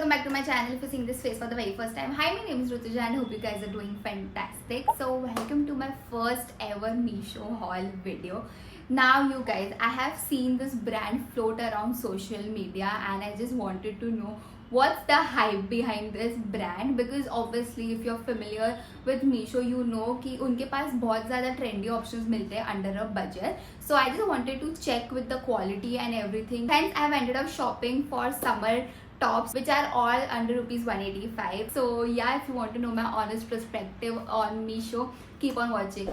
welcome back to my channel. If you're seeing this face for the very first time, hi, my name is Rutuja and I hope you guys are doing fantastic. So welcome to my first ever Meesho haul video. Now you guys, I have seen this brand float around social media and I just wanted to know what's the hype behind this brand, because obviously if you're familiar with Meesho, you know कि उनके पास बहुत ज़्यादा trendy options मिलते हैं under a budget. So I just wanted to check with the quality and everything. Hence I've ended up shopping for summer tops which are all under rupees 185. So yeah, if you want to know my honest perspective on Meesho, keep on watching.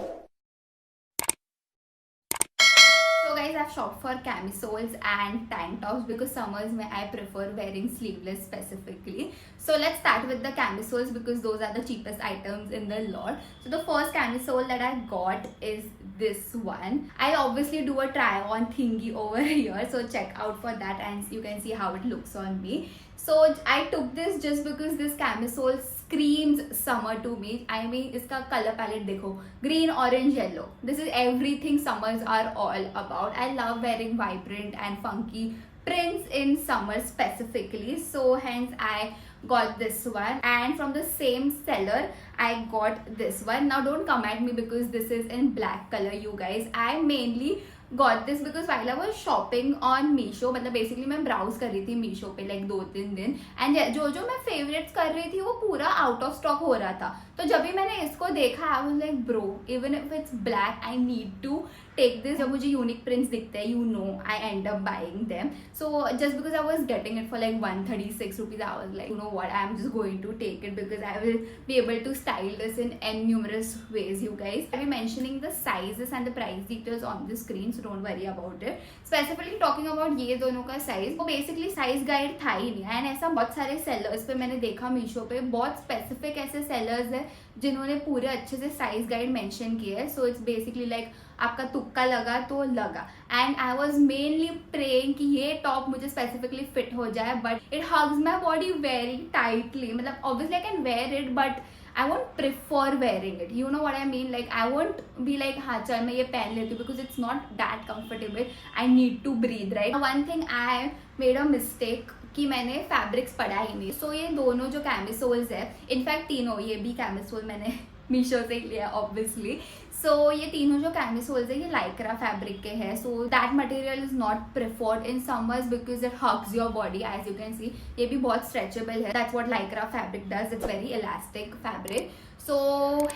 So guys, I've shopped for camisoles and tank tops because summers I prefer wearing sleeveless specifically. So let's start with the camisoles because those are the cheapest items in the lot. So the first camisole that I got is this one. I'll obviously do a try on thingy over here, so check out for that and you can see how it looks on me. So I took this just because this camisole screams summer to me. I mean, iska color palette dekho, green, orange, yellow. This is everything summers are all about. I love wearing vibrant and funky prints in summer specifically, so hence I got this one. And from the same seller I got this one. Now don't come at me because this is in black color, you guys. I mainly got this because while I was shopping on Meesho, मतलब basically मैं browse कर रही थी Meesho पे like 2-3 दिन, and जो मैं favorites कर रही थी वो पूरा out of stock हो रहा था. तो जब भी मैंने इसको देखा I was like bro, even if it's black I need to take this. जब मुझे unique prints दिखते हैं, you know, I end up buying them. So just because I was getting it for like 136 rupees, I was like, you know what, I'm just going to take it because I will be able to style this in numerous ways, you guys. I'll be mentioning the sizes and the price details on the screen, so don't worry about it. Specifically talking about ये दोनों का size, वो basically size guide था ही नहीं. And ऐसा बहुत सारे sellers पे मैंने देखा Meesho पे, बहुत specific ऐसे sellers है जिन्होंने पूरे अच्छे से size guide mention किए है. So it's basically like आपका तुक्का लगा तो लगा. And I was mainly praying कि ये टॉप मुझे specifically fit हो जाए, but it hugs my body very tightly. मतलब obviously I can wear it, but I won't prefer wearing it. You know what I mean? Like I won't be like हाँ चल मैं ये पहन लेती हूँ, because it's not that comfortable. I need to breathe, right? One thing I made a mistake कि मैंने fabrics पढ़ा ही नहीं. सो ये दोनों जो कैमिसोल्स है, इनफैक्ट तीनों, ये भी कैमिसोल मैंने मीशो से ही लिया ऑब्वियसली. सो ये तीनों जो कैमिसोल्स है ये लाइक्रा फैब्रिक के हैं. So that material is not preferred in summers because it hugs your body. As you can see ये भी बहुत स्ट्रेचेबल है. That's what Lycra fabric does. It's very elastic fabric. So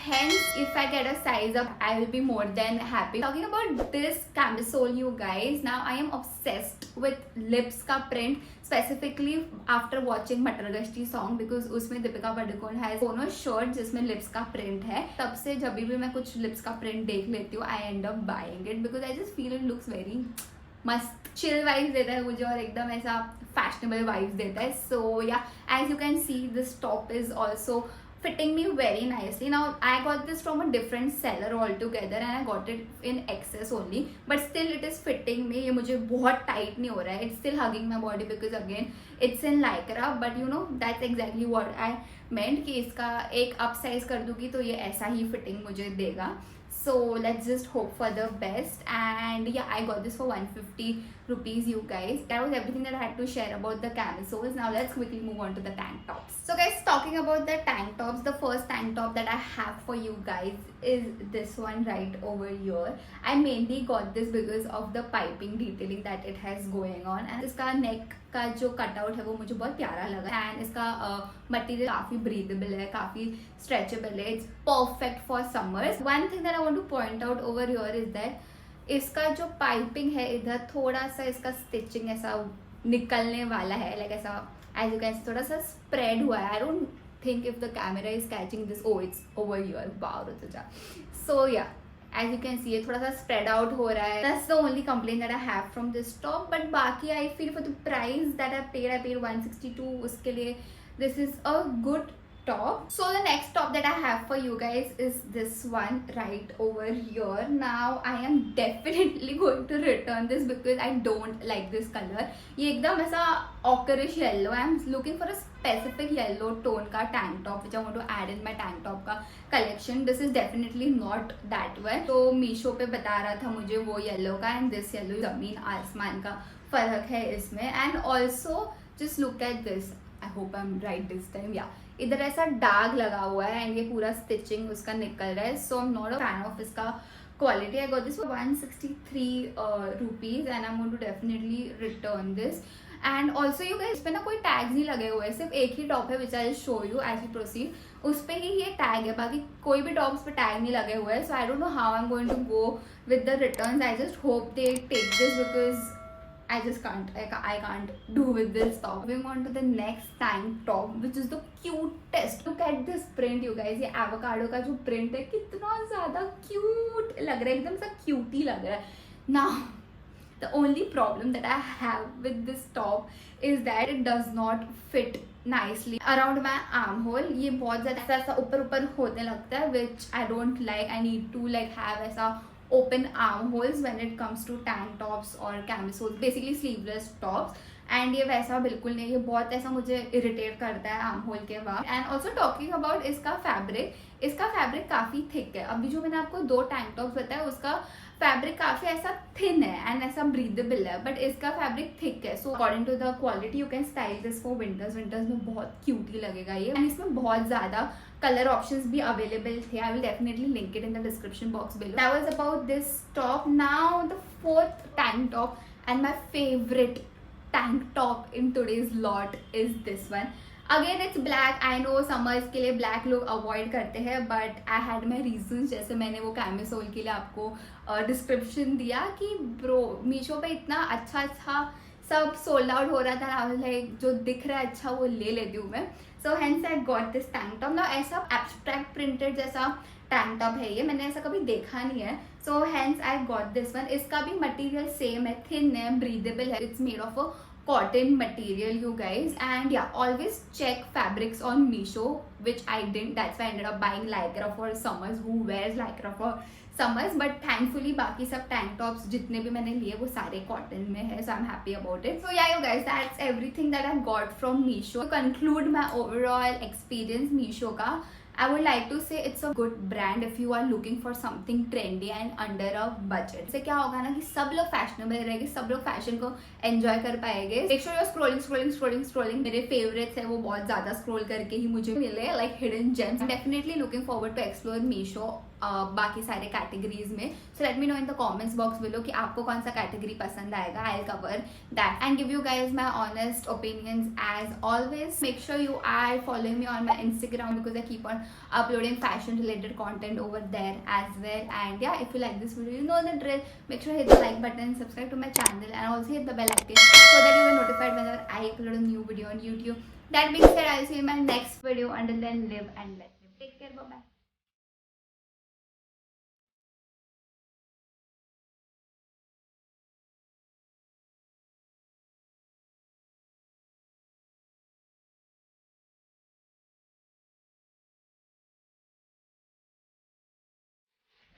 hence if I get a size up I will be more than happy. Talking about this camisole, you guys, now I am obsessed with lips ka print, specifically after watching Matar Gashti song, because उसमें Deepika Padukone has दोनों shirt जिसमें lips का print है. तब से जब भी मैं कुछ lips का print देख लेती हूँ I end up buying it because I just feel it looks very मस्त, chill vibes देता है मुझे और एकदम ऐसा fashionable vibes देता है. So yeah, as you can see this top is also fitting me very nicely. Now I got this from a different seller altogether and I got it in excess only, but still it is fitting me. ये मुझे बहुत tight नहीं हो रहा है. It's still hugging my body because again it's in lycra, but you know that's exactly what I meant कि इसका एक up size कर दूँगी तो ये ऐसा ही fitting मुझे देगा. So let's just hope for the best. And yeah, I got this for 150 rupees, you guys. That was everything that I had to share about the camisoles. Now let's quickly move on to the tank tops. So guys, talking about the tank tops, the first tank top that I have for you guys is this one right over here. I mainly got this because of the piping detailing that it has going on, and इसका neck का जो cutout है वो मुझे बहुत प्यारा लगा. And इसका मटेरियल काफ़ी ब्रीदेबल है, काफ़ी स्ट्रेचेबल है. It's perfect for summers. One thing that I want two point out over here is that इसका जो पाइपिंग है इधर थोड़ा सा इसका स्टिचिंग ऐसा निकलने वाला है, लाइक ऐसा एज यू कैन थोड़ा सा स्प्रेड हुआ है. I don't think if the camera is catching this. Oh it's over here. Wow Rutuja. So yeah, as you can see ये थोड़ा सा spread out हो रहा है. That's the only complaint that I have from this top, but बाकी I feel for the price that I paid 162. उसके लिए this is a good top. So the next top that I have for you guys is this one right over here. Now I am definitely going to return this because I don't like this color. ये एकदम ऐसा ochreish yellow. I am looking for a specific yellow tone का tank top which I want to add in my tank top का collection. This is definitely not that one. तो मीशो पे बता रहा था मुझे वो yellow का, and this yellow जमीन आसमान का फर्क है इसमें. And also just look at this. I hope I am right this time, या इधर ऐसा दाग लगा हुआ है एंड ये पूरा स्टिचिंग उसका निकल रहा है. So I am not a fan of इसका quality. I got this for 163 rupees and I'm going to definitely return this. And also you guys, इस पे ना कोई टैग्स नहीं लगे हुए हैं, सिर्फ एक ही टॉप है which I show you as we proceed. उस पे ही ये टैग है, बाकी कोई भी टॉप्स पे टैग नहीं लगे हुए हैं. So I don't know how I am going to go with the returns. I just hope they take this because I just can't. I can't do with this top. Moving on to the next tank top, which is the cutest. Look at this print, you guys. ये avocado का जो print है कितना ज़्यादा cute लग रहा है, एकदम सा cute ही लग रहा है. Now, the only problem that I have with this top is that it does not fit nicely around my armhole. ये बहुत ज़्यादा ऐसा ऊपर ऊपर होने लगता है, which I don't like. I need to like have ऐसा open armholes when it comes to tank tops or camisoles, basically sleeveless tops. And ये वैसा बिल्कुल नहीं, ये बहुत ऐसा मुझे इरिटेट करता है आर्म होल के बाद. एंड ऑल्सो टॉकिंग अबाउट इसका फैब्रिक काफ़ी थिक है. अभी जो मैंने आपको 2 टैंक टॉप्स बताया उसका फैब्रिक काफ़ी ऐसा थिन है एंड ऐसा ब्रीदेबल है, बट इसका फैब्रिक थिक है. So according to the quality you can style this for winters में बहुत क्यूटी लगेगा ये. एंड इसमें बहुत ज़्यादा कलर ऑप्शंस भी अवेलेबल थे. I will definitely link it in the description box below. That was about this top. Now the 4th tank top and my favourite tank top in today's lot is this one. Again it's black. I know summers के लिए black लोग avoid करते हैं, but I had my reasons. जैसे मैंने वो camisole के लिए आपको description दिया कि bro मीशो पे इतना अच्छा सब सोल्ड आउट हो रहा था. लाइक जो दिख रहा है अच्छा वो ले लेती हूँ मैं. So hence I got this tank top. ना ऐसा एब्स्ट्रैक्ट प्रिंटेड जैसा टैंक टॉप है ये, मैंने ऐसा कभी देखा नहीं है. So hence I got this one. इसका भी मटेरियल सेम है, थिन है, ब्रीदेबल है. It's made of a cotton material, you guys. And yeah, always check fabrics on Meesho, which I didn't. That's why I ended up buying lycra for summers. Who wears lycra for summers? But thankfully बाकी सब tank tops जितने भी मैंने लिए वो सारे cotton में है, so I'm happy about it. So yeah, you guys, that's everything that I got from Meesho. To conclude my overall experience Meesho का, I would like to say it's a good brand if you are looking for something trendy and under a budget. इससे क्या होगा ना कि सब लोग fashionable रहेंगे, सब लोग फैशन को एंजॉय कर पाएंगे. Make sure you're scrolling. मेरे फेवरेट्स है वो बहुत ज़्यादा स्क्रॉल करके ही मुझे मिले, like hidden gems. I'm definitely looking forward to explore Meesho बाकी सारे कैटेगरीज में. So let me know in the comments box below कि आपको कौन सा कैटेगरी पसंद आएगा. I will cover that and give you guys my honest opinions as always. Make sure you are following me on my Instagram because I keep on uploading fashion related content over there as well. And yeah, if you like this video, you know the drill. Make sure to hit the like button, subscribe to my channel and also hit the bell icon so that you are notified whenever I upload a new video on YouTube. That being said, I'll see you in my next video. Until then, live and let